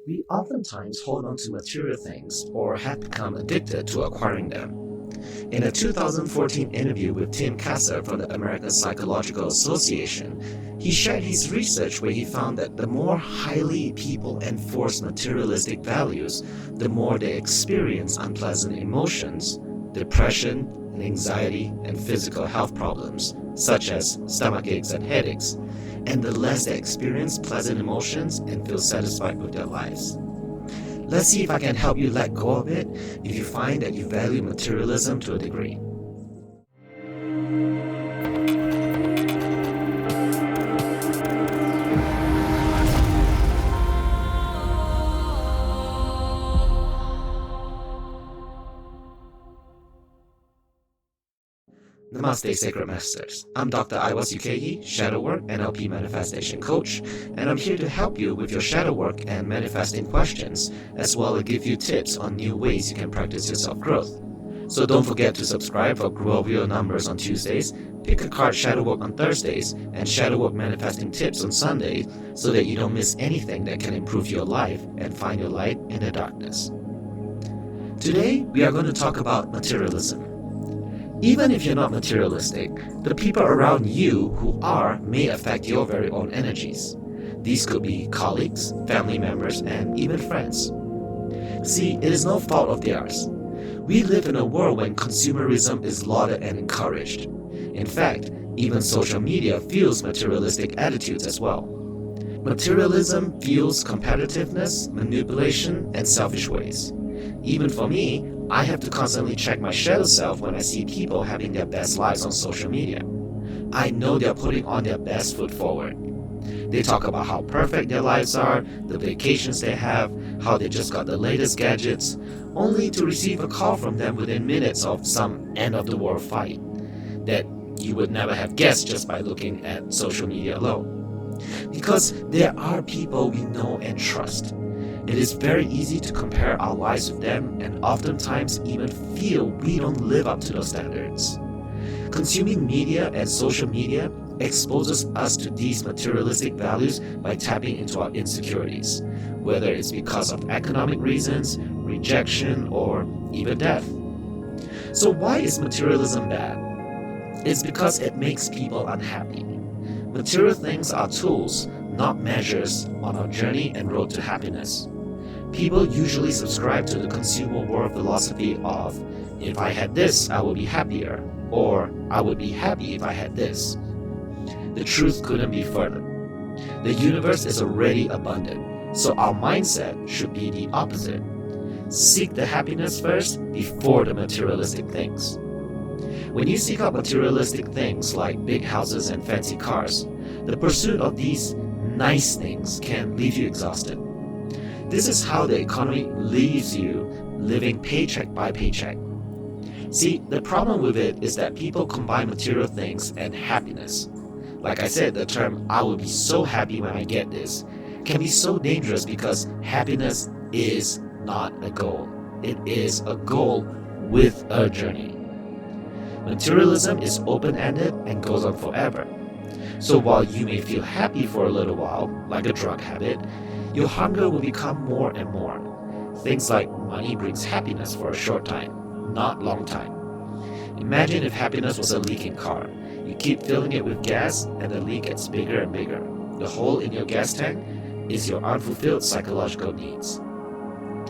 We oftentimes hold on to material things or have become addicted to acquiring them. In a 2014 interview with Tim Kasser from the American Psychological Association, he shared his research where he found that the more highly people enforce materialistic values, the more they experience unpleasant emotions, depression, and anxiety, and physical health problems, such as stomach aches and headaches, and the less they experience pleasant emotions and feel satisfied with their lives. Let's see if I can help you let go of it if you find that you value materialism to a degree. Namaste, Sacred Masters. I'm Dr. Aiwas Ukehi, Shadow Work NLP Manifestation Coach, and I'm here to help you with your shadow work and manifesting questions, as well as give you tips on new ways you can practice your self-growth. So don't forget to subscribe for Grow Your Numbers on Tuesdays, Pick a Card Shadow Work on Thursdays, and Shadow Work Manifesting Tips on Sundays, so that you don't miss anything that can improve your life and find your light in the darkness. Today, we are going to talk about materialism. Even if you're not materialistic, the people around you who are may affect your very own energies. These could be colleagues, family members, and even friends. See, it is no fault of theirs. We live in a world when consumerism is lauded and encouraged. In fact, even social media fuels materialistic attitudes as well. Materialism fuels competitiveness, manipulation, and selfish ways. Even for me, I have to constantly check my shadow self when I see people having their best lives on social media. I know they're putting on their best foot forward. They talk about how perfect their lives are, the vacations they have, how they just got the latest gadgets, only to receive a call from them within minutes of some end-of-the-world fight that you would never have guessed just by looking at social media alone. Because there are people we know and trust. It is very easy to compare our lives with them and oftentimes even feel we don't live up to those standards. Consuming media and social media exposes us to these materialistic values by tapping into our insecurities, whether it's because of economic reasons, rejection, or even death. So why is materialism bad? It's because it makes people unhappy. Material things are tools, not measures on our journey and road to happiness. People usually subscribe to the consumer world philosophy of, if I had this, I would be happier, or I would be happy if I had this. The truth couldn't be further. The universe is already abundant, so our mindset should be the opposite. Seek the happiness first before the materialistic things. When you seek out materialistic things like big houses and fancy cars, the pursuit of these nice things can leave you exhausted. This is how the economy leaves you living paycheck by paycheck. See, the problem with it is that people combine material things and happiness. Like I said, the term, I will be so happy when I get this, can be so dangerous because happiness is not a goal. It is a goal with a journey. Materialism is open-ended and goes on forever. So while you may feel happy for a little while, like a drug habit, your hunger will become more and more. Things like money brings happiness for a short time, not long time. Imagine if happiness was a leaking car. You keep filling it with gas and the leak gets bigger and bigger. The hole in your gas tank is your unfulfilled psychological needs.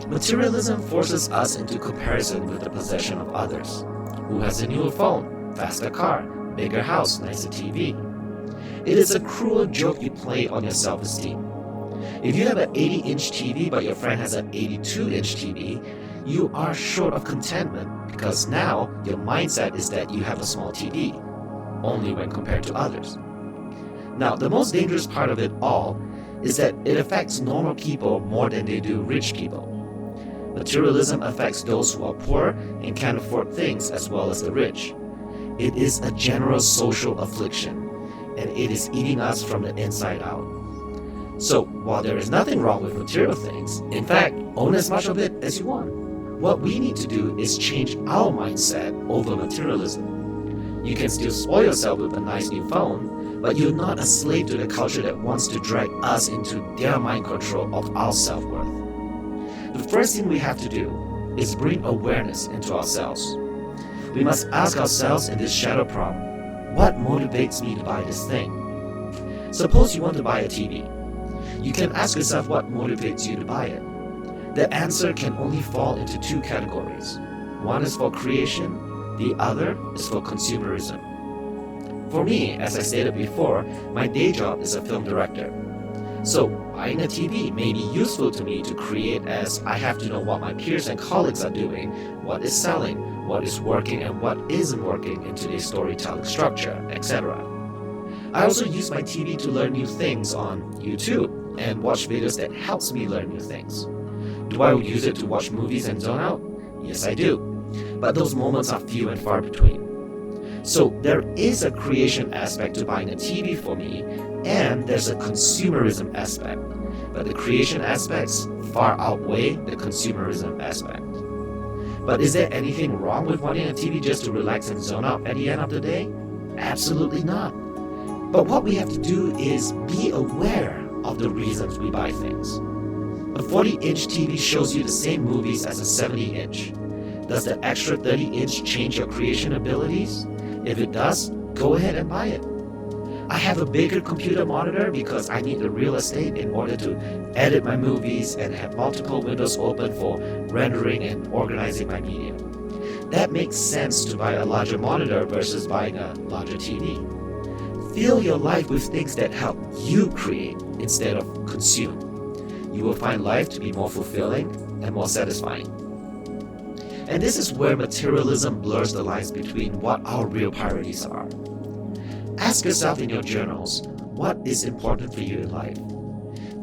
Materialism forces us into comparison with the possession of others. Who has a newer phone, faster car, bigger house, nicer TV? It is a cruel joke you play on your self-esteem. If you have an 80-inch TV but your friend has an 82-inch TV, you are short of contentment because now your mindset is that you have a small TV, only when compared to others. Now, the most dangerous part of it all is that it affects normal people more than they do rich people. Materialism affects those who are poor and can't afford things as well as the rich. It is a general social affliction, and it is eating us from the inside out. So, while there is nothing wrong with material things, in fact, own as much of it as you want. What we need to do is change our mindset over materialism. You can still spoil yourself with a nice new phone, but you're not a slave to the culture that wants to drag us into their mind control of our self-worth. The first thing we have to do is bring awareness into ourselves. We must ask ourselves in this shadow problem, what motivates me to buy this thing? Suppose you want to buy a TV. You can ask yourself what motivates you to buy it. The answer can only fall into two categories. One is for creation, the other is for consumerism. For me, as I stated before, my day job is a film director. So buying a TV may be useful to me to create, as I have to know what my peers and colleagues are doing, what is selling, what is working and what isn't working in today's storytelling structure, etc. I also use my TV to learn new things on YouTube and watch videos that helps me learn new things. Do I use it to watch movies and zone out? Yes, I do. But those moments are few and far between. So there is a creation aspect to buying a TV for me, and there's a consumerism aspect. But the creation aspects far outweigh the consumerism aspect. But is there anything wrong with wanting a TV just to relax and zone out at the end of the day? Absolutely not. But what we have to do is be aware of the reasons we buy things. A 40-inch TV shows you the same movies as a 70-inch. Does the extra 30-inch change your creation abilities? If it does, go ahead and buy it. I have a bigger computer monitor because I need the real estate in order to edit my movies and have multiple windows open for rendering and organizing my media. That makes sense to buy a larger monitor versus buying a larger TV. Fill your life with things that help you create instead of consume. You will find life to be more fulfilling and more satisfying. And this is where materialism blurs the lines between what our real priorities are. Ask yourself in your journals, what is important for you in life?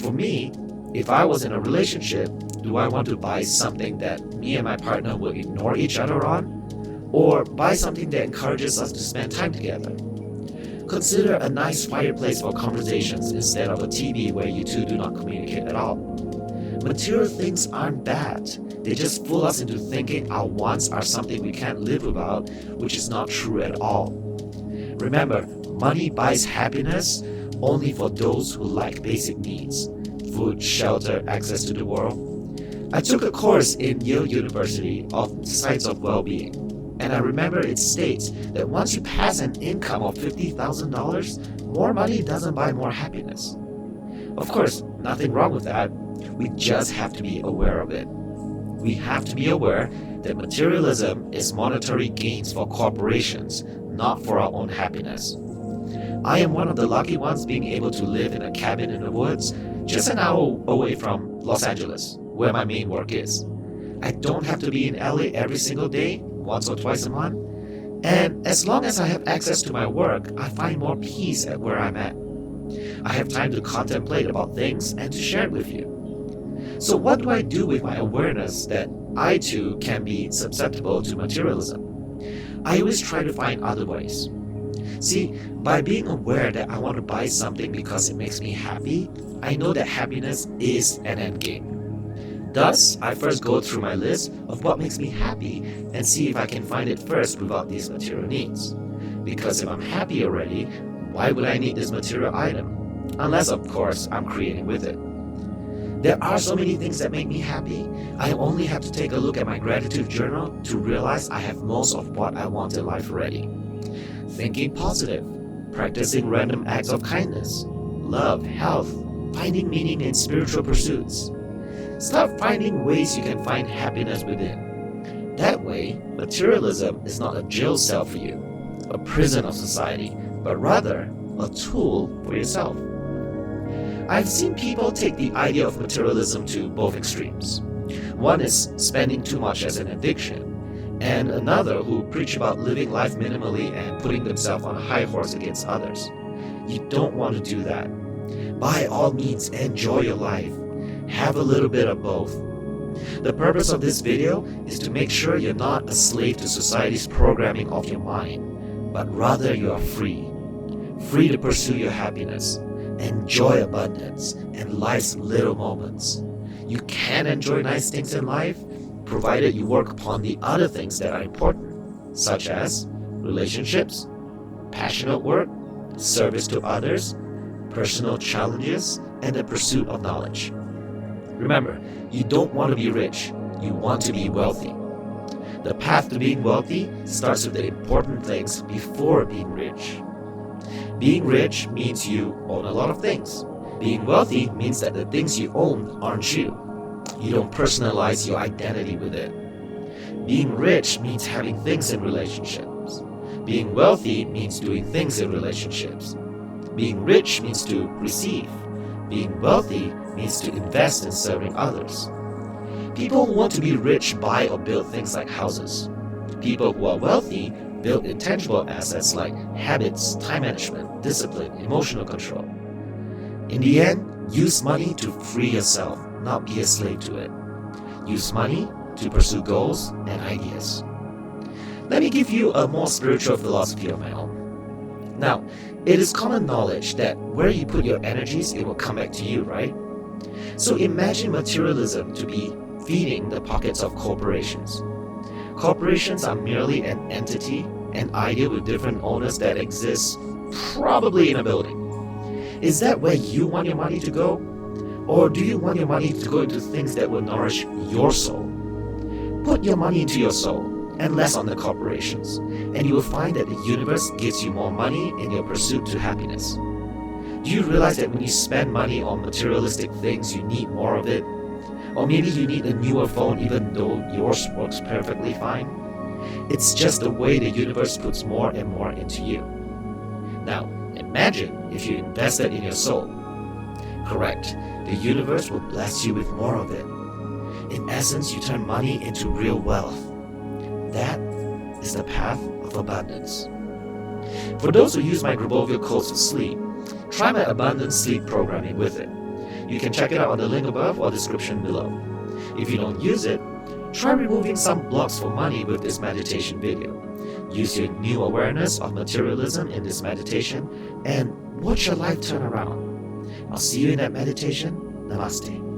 For me, if I was in a relationship, do I want to buy something that me and my partner will ignore each other on? Or buy something that encourages us to spend time together? Consider a nice fireplace for conversations instead of a TV where you two do not communicate at all. Material things aren't bad. They just fool us into thinking our wants are something we can't live without, which is not true at all. Remember, money buys happiness only for those who like basic needs: food, shelter, access to the world. I took a course in Yale University of Science of Well-being, and I remember it states that once you pass an income of $50,000, more money doesn't buy more happiness. Of course, nothing wrong with that. We just have to be aware of it. We have to be aware that materialism is monetary gains for corporations, not for our own happiness. I am one of the lucky ones being able to live in a cabin in the woods, just an hour away from Los Angeles, where my main work is. I don't have to be in LA every single day, once or twice a month, and as long as I have access to my work, I find more peace at where I'm at. I have time to contemplate about things and to share it with you. So what do I do with my awareness that I too can be susceptible to materialism? I always try to find other ways. See, by being aware that I want to buy something because it makes me happy, I know that happiness is an end game. Thus, I first go through my list of what makes me happy and see if I can find it first without these material needs. Because if I'm happy already, why would I need this material item? Unless, of course, I'm creating with it. There are so many things that make me happy. I only have to take a look at my gratitude journal to realize I have most of what I want in life already. Thinking positive, practicing random acts of kindness, love, health, finding meaning in spiritual pursuits. Start finding ways you can find happiness within. That way, materialism is not a jail cell for you, a prison of society, but rather a tool for yourself. I've seen people take the idea of materialism to both extremes. One is spending too much as an addiction, and another who preach about living life minimally and putting themselves on a high horse against others. You don't want to do that. By all means, enjoy your life. Have a little bit of both. The purpose of this video is to make sure you're not a slave to society's programming of your mind, but rather you are free. Free to pursue your happiness, enjoy abundance and life's little moments. You can enjoy nice things in life, provided you work upon the other things that are important, such as relationships, passionate work, service to others, personal challenges, and the pursuit of knowledge. Remember, you don't want to be rich, you want to be wealthy. The path to being wealthy starts with the important things before being rich. Being rich means you own a lot of things. Being wealthy means that the things you own aren't you. You don't personalize your identity with it. Being rich means having things in relationships. Being wealthy means doing things in relationships. Being rich means to receive. Being wealthy means to invest in serving others. People who want to be rich buy or build things like houses. People who are wealthy build intangible assets like habits, time management, discipline, emotional control. In the end, use money to free yourself, not be a slave to it. Use money to pursue goals and ideas. Let me give you a more spiritual philosophy of my own. Now, it is common knowledge that where you put your energies, it will come back to you, right? So imagine materialism to be feeding the pockets of corporations. Corporations are merely an entity, an idea with different owners that exists probably in a building. Is that where you want your money to go? Or do you want your money to go into things that will nourish your soul? Put your money into your soul and less on the corporations, and you will find that the universe gives you more money in your pursuit to happiness. Do you realize that when you spend money on materialistic things, you need more of it? Or maybe you need a newer phone even though yours works perfectly fine? It's just the way the universe puts more and more into you. Now, imagine if you invested in your soul. Correct, the universe will bless you with more of it. In essence, you turn money into real wealth. That is the path of abundance. For those who use my Grabovia codes for sleep, try my abundance sleep programming with it. You can check it out on the link above or description below. If you don't use it, try removing some blocks for money with this meditation video. Use your new awareness of materialism in this meditation and watch your life turn around. I'll see you in that meditation. Namaste.